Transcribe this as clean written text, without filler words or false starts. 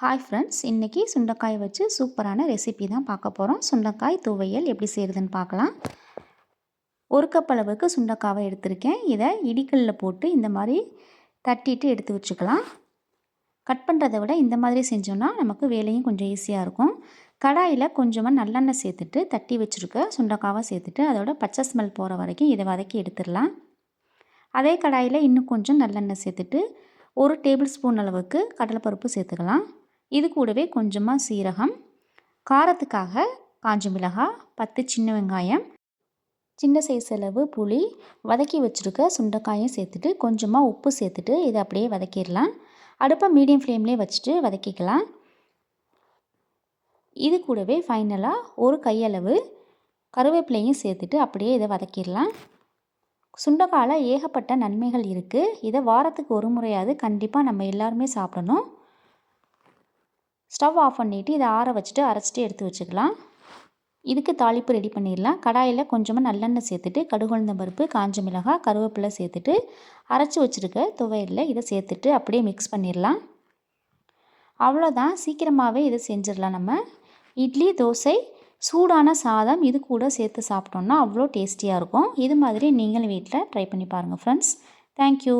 Hi friends, இன்றைக்கி சுண்டைக்காய் வச்சு சூப்பரான ரெசிபி தான் பார்க்க போகிறோம். சுண்டைக்காய் துவையல் எப்படி செய்கிறதுன்னு பார்க்கலாம். ஒரு கப் அளவுக்கு சுண்டைக்காவை எடுத்திருக்கேன். இதை இடிக்கல்லில் போட்டு இந்த மாதிரி தட்டிட்டு எடுத்து வச்சுக்கலாம். கட் பண்ணுறதை விட இந்த மாதிரி செஞ்சோன்னா நமக்கு வேலையும் கொஞ்சம் ஈஸியாக இருக்கும். கடாயில் கொஞ்சமாக நல்லெண்ணெய் சேர்த்துட்டு தட்டி வச்சுருக்க சுண்டைக்காவை சேர்த்துட்டு அதோட பச்சை ஸ்மெல் போகிற வரைக்கும் இதை வதக்கி எடுத்துடலாம். அதே கடாயில் இன்னும் கொஞ்சம் நல்லெண்ணெய் சேர்த்துட்டு 1 டேபிள் ஸ்பூன் அளவுக்கு கடலைப்பருப்பு சேர்த்துக்கலாம். இது கூடவே கொஞ்சமாக சீரகம், காரத்துக்காக காஞ்ச மிளகாய், 10 சின்ன வெங்காயம், சின்ன சைஸ் அளவு புளி, வதக்கி வச்சுருக்க சுண்டைக்காயும் சேர்த்துட்டு கொஞ்சமாக உப்பு சேர்த்துட்டு இதை அப்படியே வதக்கிடலாம். அடுப்பை மீடியம் ஃப்ளேம்லேயே வச்சுட்டு வதக்கிக்கலாம். இது கூடவே ஃபைனலாக ஒரு கையளவு கருவேப்பிலையும் சேர்த்துட்டு அப்படியே இதை வதக்கிடலாம். சுண்டைக்காயில் ஏகப்பட்ட நன்மைகள் இருக்குது. இதை வாரத்துக்கு ஒரு முறையாவது கண்டிப்பாக நம்ம எல்லாருமே சாப்பிடணும். ஸ்டவ் ஆஃப் பண்ணிவிட்டு இதை ஆற வச்சுட்டு அரைச்சிட்டு எடுத்து வச்சுக்கலாம். இதுக்கு தாளிப்பு ரெடி பண்ணிடலாம். கடாயில் கொஞ்சமாக நல்லெண்ணெய் சேர்த்துட்டு கடுகுளுந்த பருப்பு, காஞ்ச மிளகாய், கருவேப்பிலை சேர்த்துட்டு அரைச்சி வச்சுருக்க துவையலில் இதை சேர்த்துட்டு அப்படியே மிக்ஸ் பண்ணிடலாம். அவ்வளோதான், சீக்கிரமாகவே இதை செஞ்சிடலாம். நம்ம இட்லி, தோசை, சூடான சாதம் இது கூட சேர்த்து சாப்பிட்டோன்னா அவ்வளோ டேஸ்டியாக இருக்கும். இது மாதிரி நீங்களும் வீட்டில் ட்ரை பண்ணி பாருங்கள் ஃப்ரெண்ட்ஸ். தேங்க்யூ.